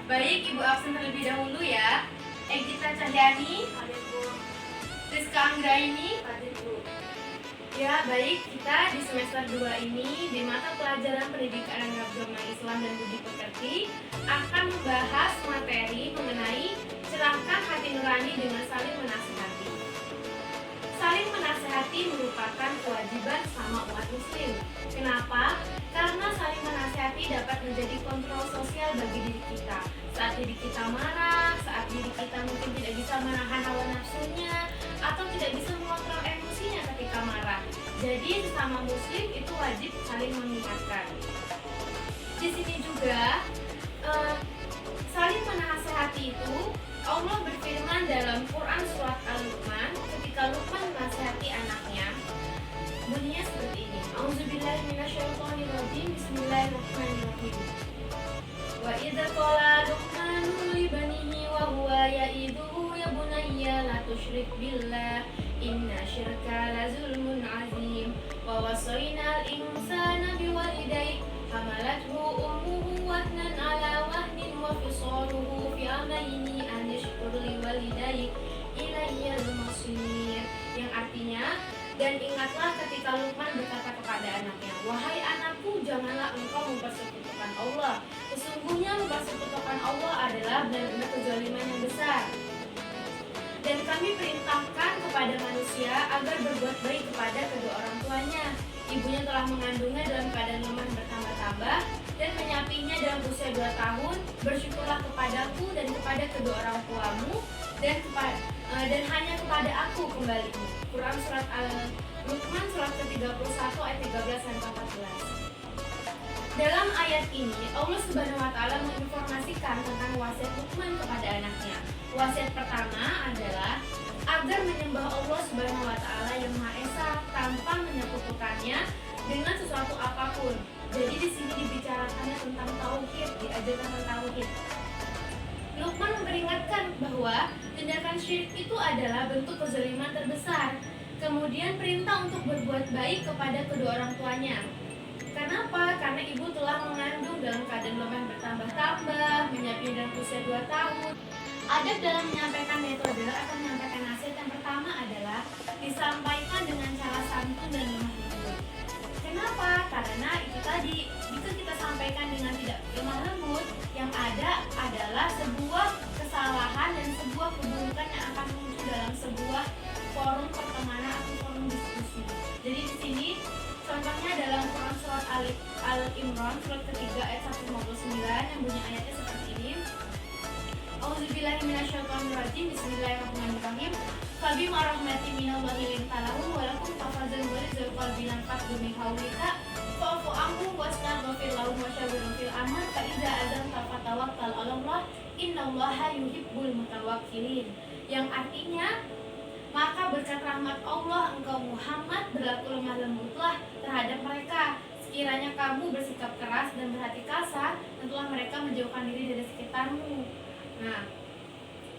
Baik, Ibu absen terlebih dahulu ya. Egita Cahyani, Hadir Bu. Rizka Anggraini. Hadir Bu. Ya, baik, kita di semester 2 ini di mata pelajaran pendidikan agama Islam dan budi pekerti akan membahas materi mengenai cerahkan hati nurani dengan saling menasihati. Saling menasihati merupakan kewajiban sama umat muslim. Kenapa? Karena saling menasihati dapat menjadi kontrol sosial bagi diri kita. Saat diri kita marah, saat diri kita mungkin tidak bisa menahan hawa nafsunya, atau tidak bisa mengontrol emosinya ketika marah. Jadi sesama muslim itu wajib saling mengingatkan. Di sini juga saling menasihati itu Allah berfirman dalam Quran surat Al-Luqman ketika Luqman menasihati anaknya. Bunyinya seperti ini. Auzubillahi minasyaitonirrajim. Bismillahirrahmanirrahim. Wa idza qala Luqmanu li banihi wa huwa ya'iduhu ya bunayya la tusyrik billah inna syirka la zulmun azim wa wasaynal insana biwalidayhi hamalathu ummuhu wahnan ala wahnin wa fisaluhu fi amaini an yashkur li walidayhi ilayyal masir, yang artinya, dan ingatlah ketika Luqman berkata kepada anaknya, wahai anakku, janganlah engkau mempersekutukan Allah. Sesungguhnya mempersekutukan Allah adalah benar-benar kezaliman yang besar. Dan kami perintahkan kepada manusia agar berbuat baik kepada kedua orang tuanya. Ibunya telah mengandungnya dalam keadaan lemah bertambah-tambah dan menyapinya dalam usia 2 tahun. Bersyukurlah kepadaku dan kepada kedua orang tuamu dan hanya kepada aku kembalimu. Quran surat Al-Luqman surat ke-31 ayat 13 sampai 14. Dalam ayat ini Allah Subhanahu wa taala menginformasikan tentang wasiat Luqman kepada anaknya. Wasiat pertama adalah agar menyembah Allah Subhanahu wa taala yang Maha Esa tanpa menyekutukannya dengan sesuatu apapun. Jadi di sini dibicarakannya tentang tauhid, diajarkan tentang tauhid. Luqman memperingatkan bahwa tindakan syirik itu adalah bentuk kezaliman terbesar. Kemudian perintah untuk berbuat baik kepada kedua orang tuanya. Kenapa? Karena ibu telah mengandung dalam keadaan lemah bertambah-tambah, menyapih dalam usia 2 tahun. Adab dalam menyampaikan itu adalah akan menyampaikan nasihat yang pertama adalah disampaikan dengan cara santun dan lemah lembut. Kenapa? Karena itu tadi, jika kita sampaikan dengan tidak lemah lembut, yang ada adalah sebuah kesalahan dan sebuah keburukan yang akan muncul dalam sebuah forum pertemanan atau forum diskusi. Jadi di sini contohnya dalam Quran surat Al-Imran surat ketiga ayat 159 yang bunyi ayatnya seperti ini. Auzubillahi minasyaitonirrajim. Bismillahirrahmanirrahim. Fabima rahmatin minallahi lintalahum walakum tafadzal walizul qalbi lan faqdu min haulika fa'fu anhum wastaghfir lahum wasyawirhum fil amr fa idza azamta fatawakkal 'ala Allah innallaha yuhibbul mutawakkilin. Yang artinya, maka berkat rahmat Allah engkau Muhammad berlaku lemah lembutlah terhadap mereka. Sekiranya kamu bersikap keras dan berhati kasar, tentulah mereka menjauhkan diri dari sekitarmu. Nah,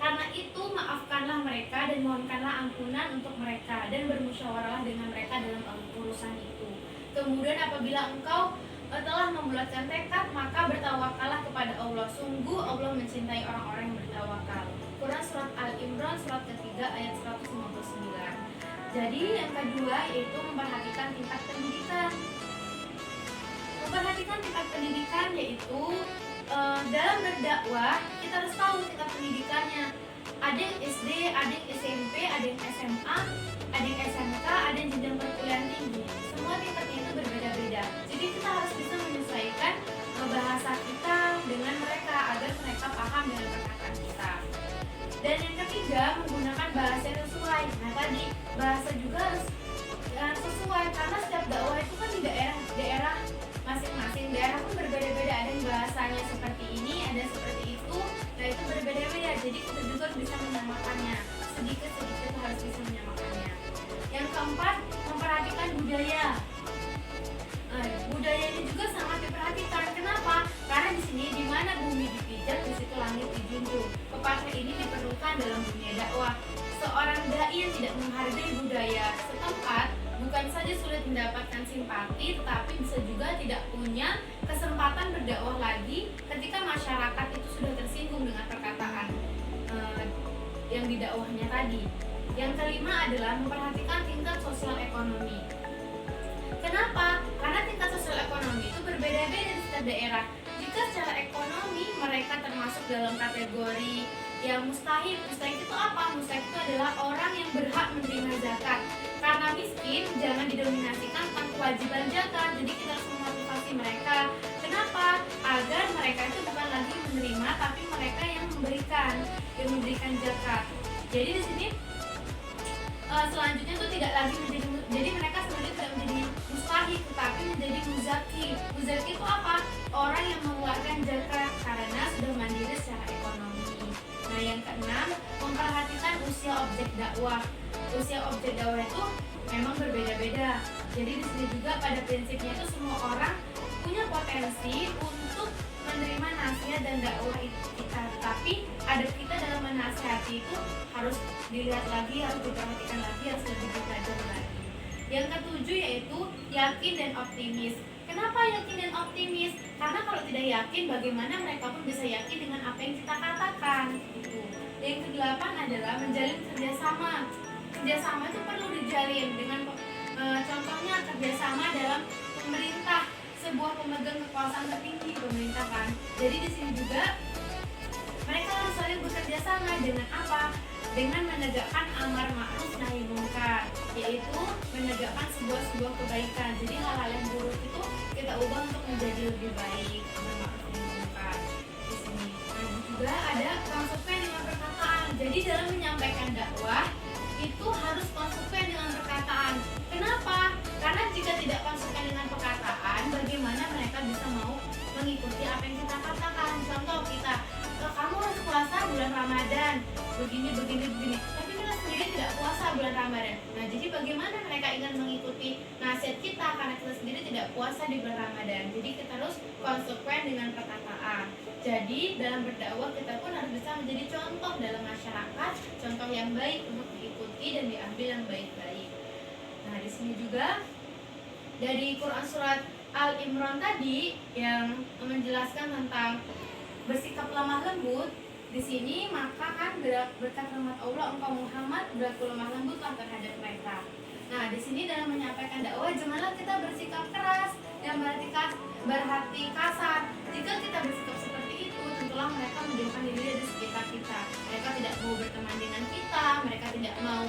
karena itu maafkanlah mereka dan mohonkanlah ampunan untuk mereka dan bermusyawarahlah dengan mereka dalam urusan itu. Kemudian apabila engkau telah membulatkan tekad, maka bertawakallah kepada Allah. Sungguh Allah mencintai orang-orang yang bertawakal. Quran surat Al-Imran surat ketiga ayat 159. Jadi yang kedua yaitu memperhatikan tingkat pendidikan. Memperhatikan tingkat pendidikan yaitu dalam berdakwah kita harus tahu tingkat pendidikannya. Ada yang SD, ada yang SMP, ada yang SMA, ada yang SMK, ada yang jenjang perkuliahan tinggi. Semua tingkatnya itu berbeda-beda. Jadi kita harus bisa menyesuaikan bahasa kita dengan mereka agar mereka paham dengan perkataan kita. Dan yang ketiga, menggunakan bahasa yang sesuai. Nah tadi, bahasa juga harus sesuai karena setiap dakwah itu kan di daerah masing-masing. Daerah pun berbeda-beda, ada yang bahasanya seperti ini, ada seperti itu. Nah itu berbeda-beda, jadi kita juga harus bisa menyamakannya. Sedikit-sedikit harus bisa menyamakannya. Yang keempat, memperhatikan budaya. Budaya ini juga sangat diperhatikan. Kenapa? Karena di sini di mana bumi dipijak, di situ langit dijunjung. Pepatah ini diperlukan dalam dunia dakwah. Seorang dai yang tidak menghargai budaya setempat bukan saja sulit mendapatkan simpati, tetapi bisa juga tidak punya kesempatan berdakwah lagi ketika masyarakat itu sudah tersinggung menyambung dengan perkataan yang didakwahnya tadi. Yang kelima adalah memperhatikan tingkat sosial ekonomi. Kenapa? Karena tingkat sosial ekonomi itu berbeda-beda di setiap daerah. Jika secara ekonomi mereka termasuk dalam kategori yang mustahik. Mustahik itu apa? Mustahik itu adalah orang yang berhak menerima zakat. Karena miskin, jangan didominasikan tentang kewajiban zakat. Jadi kita harus memotivasi mereka. Kenapa? Agar mereka itu bukan lagi menerima, tapi mereka yang memberikan zakat. Jadi di sini selanjutnya itu tidak lagi menjadi, jadi mereka sebenarnya tidak menjadi mustahik, tetapi menjadi muzaki. Muzaki itu apa? Orang yang mengeluarkan zakat karena sudah mandiri secara ekonomi. Nah, yang keenam, memperhatikan usia objek dakwah. Usia objek dakwah itu memang berbeda-beda. Jadi di sini juga pada prinsipnya itu semua orang punya potensi untuk menerima nasihat dan dakwah kita. Tapi adab kita dalam menasihati itu harus dilihat lagi, harus diperhatikan lagi, harus lebih dipelajari lagi. Yang ketujuh yaitu yakin dan optimis. Kenapa yakin dan optimis? Karena kalau tidak yakin, bagaimana mereka pun bisa yakin dengan apa yang kita katakan. Itu. Yang kedelapan adalah menjalin kerjasama. Kerjasama itu perlu dijalin dengan contohnya kerjasama dalam pemerintah, sebuah pemegang kekuasaan tertinggi pemerintah kan. Jadi di sini juga mereka harus saling bekerja sama dengan apa? Dengan menegakkan amar ma'ruf nahi munkar, yaitu menegakkan sebuah kebaikan. Jadi hal-hal yang buruk itu kita ubah untuk menjadi lebih baik. Amar ma'ruf nahi munkar di sini. Nah, juga ada konsekuen dengan perkataan. Jadi dalam menyampaikan dakwah itu harus konsekuen dengan perkataan. Kenapa? Karena jika tidak konsekuen dengan perkataan, bagaimana mereka bisa mau mengikuti apa yang kita katakan? Contoh kita, kamu harus puasa bulan Ramadan, begini. Tapi kita sendiri tidak puasa bulan Ramadan. Nah, jadi bagaimana mereka ingin mengikuti nasihat kita karena kita sendiri tidak puasa di bulan Ramadan? Jadi kita harus konsekuen dengan perkataan. Jadi dalam berdakwah kita pun harus bisa menjadi contoh dalam masyarakat, contoh yang baik untuk diikuti dan diambil yang baik-baik. Nah, di sini juga dari Quran surat Al-Imran tadi yang menjelaskan tentang bersikap lemah lembut, di sini maka kan berkat rahmat Allah engkau Muhammad berlaku lemah lembutlah terhadap mereka. Nah, di sini dalam menyampaikan dakwah janganlah kita bersikap keras dan berhati kasar. Jika kita bersikap seperti itu, tentulah mereka menjauhkan diri dari sekitar kita. Mereka tidak mau berteman dengan kita, mereka tidak mau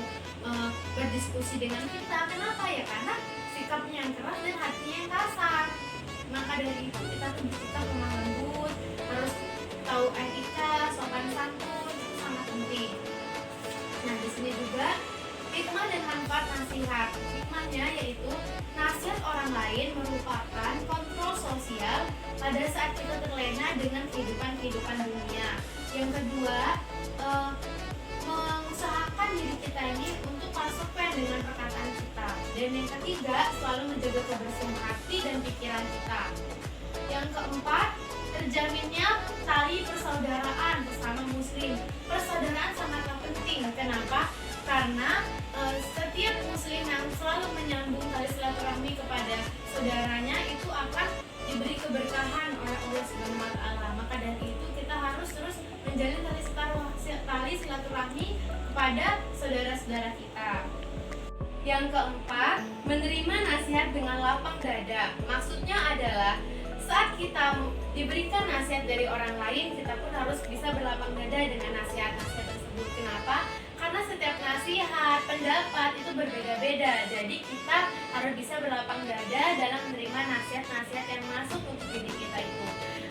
berdiskusi dengan kita. Kenapa ya? Karena sikapnya yang keras dan hatinya yang kasar. Maka dari itu kita harus bersikap lemah lembut, harus tahu etika, sopan santun, itu sangat penting. Nah, di sini juga hikmah dan manfaat nasihat. Hikmahnya yaitu nasihat orang lain merupakan kontrol sosial pada saat kita terlena dengan kehidupan dunia. Yang kedua, mengusahakan diri kita ini untuk konsekuen dengan perkataan kita. Dan yang ketiga, selalu menjaga kebersihan hati dan pikiran kita. Yang keempat, terjaminnya tali persaudaraan bersama muslim. Persaudaraan sangatlah penting. Kenapa? Karena setiap muslim yang selalu menyambung tali silaturahmi kepada saudaranya itu akan diberi keberkahan oleh Allah Subhanahu wa taala. Maka dari itu kita harus terus menjalin tali silaturahmi kepada saudara-saudara kita. Yang keempat, menerima nasihat dengan lapang dada. Maksudnya adalah saat kita diberikan nasihat dari orang lain, kita pun harus bisa berlapang dada dengan nasihat-nasihat tersebut. Kenapa? Karena setiap nasihat, pendapat itu berbeda-beda. Jadi kita harus bisa berlapang dada dalam menerima nasihat-nasihat yang masuk untuk diri kita itu.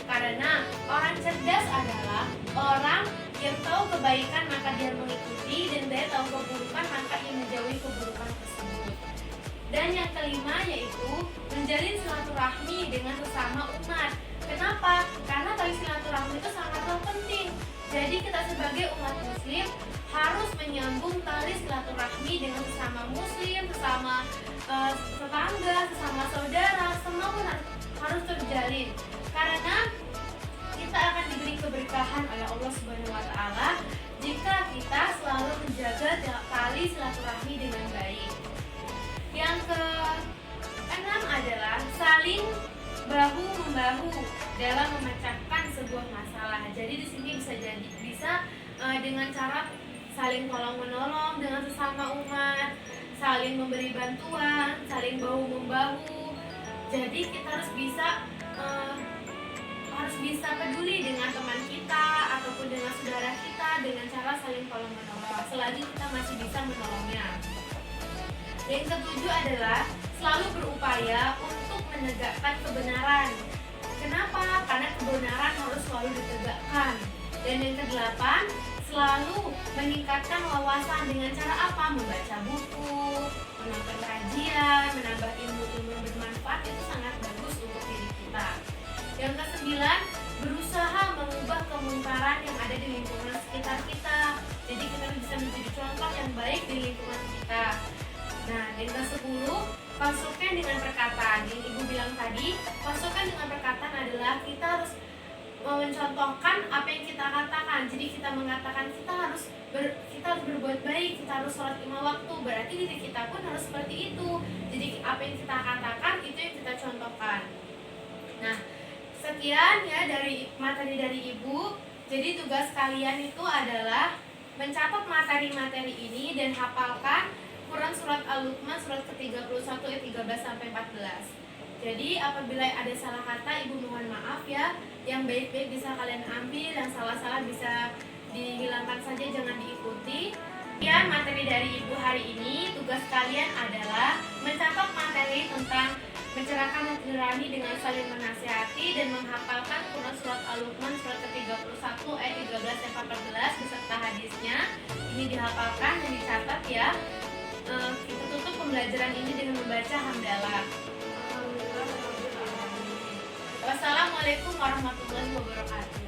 Karena orang cerdas adalah orang yang tahu kebaikan maka dia mengikuti, dan dia tahu keburukan maka dia menjauhi keburukan tersebut. Dan yang kelima yaitu menjalin silaturahmi dengan sesama umat. Kenapa? Karena tali silaturahmi itu sangatlah penting. Jadi kita sebagai umat muslim harus menyambung tali silaturahmi dengan sesama muslim, sesama tetangga, sesama saudara, semua pun harus terjalin. Karena kita akan diberi keberkahan oleh Allah Subhanahu wa taala jika kita selalu menjaga tali silaturahmi dengan baik. Yang keenam adalah saling bahu membahu dalam memecahkan sebuah masalah. Jadi di sini bisa dengan cara saling tolong menolong dengan sesama umat, saling memberi bantuan, saling bahu membahu. Jadi kita harus bisa peduli dengan teman kita ataupun dengan saudara kita dengan cara saling tolong menolong selagi kita masih bisa menolongnya. Yang ketujuh adalah selalu berupaya untuk menegakkan kebenaran. Kenapa? Karena kebenaran harus selalu ditegakkan. Dan yang kedelapan, selalu meningkatkan wawasan dengan cara apa? Membaca buku, menonton kajian, menambah ilmu-ilmu yang bermanfaat, itu sangat bagus untuk diri kita. Yang kesembilan, berusaha mengubah kemungkaran yang ada di lingkungan sekitar kita. Jadi kita bisa menjadi contoh yang baik di lingkungan kita. Nah, yang ke-10, pasukan dengan perkataan. Yang Ibu bilang tadi, pasukan dengan perkataan adalah kita harus mencontohkan apa yang kita katakan. Jadi kita mengatakan kita harus berbuat baik, kita harus sholat 5 waktu. Berarti diri kita pun harus seperti itu. Jadi apa yang kita katakan itu yang kita contohkan. Nah, sekian ya dari materi dari Ibu. Jadi tugas kalian itu adalah mencatat materi-materi ini dan hafalkan Quran surat Al-Luqman surat ke-31 ayat 13 sampai 14. Jadi apabila ada salah kata Ibu mohon maaf ya. Yang baik-baik bisa kalian ambil, yang salah-salah bisa dihilangkan saja, jangan diikuti. Sekian materi dari Ibu hari ini. Tugas kalian adalah mencatat materi tentang mencerahkan hati nurani dengan saling menasihati dan menghafalkan Quran surat Al-Luqman surat ke-31 ayat 13 sampai 14 beserta hadisnya. Ini dihafalkan dan dicatat ya. Kita tutup pembelajaran ini dengan membaca hamdalah. Wassalamualaikum warahmatullahi wabarakatuh.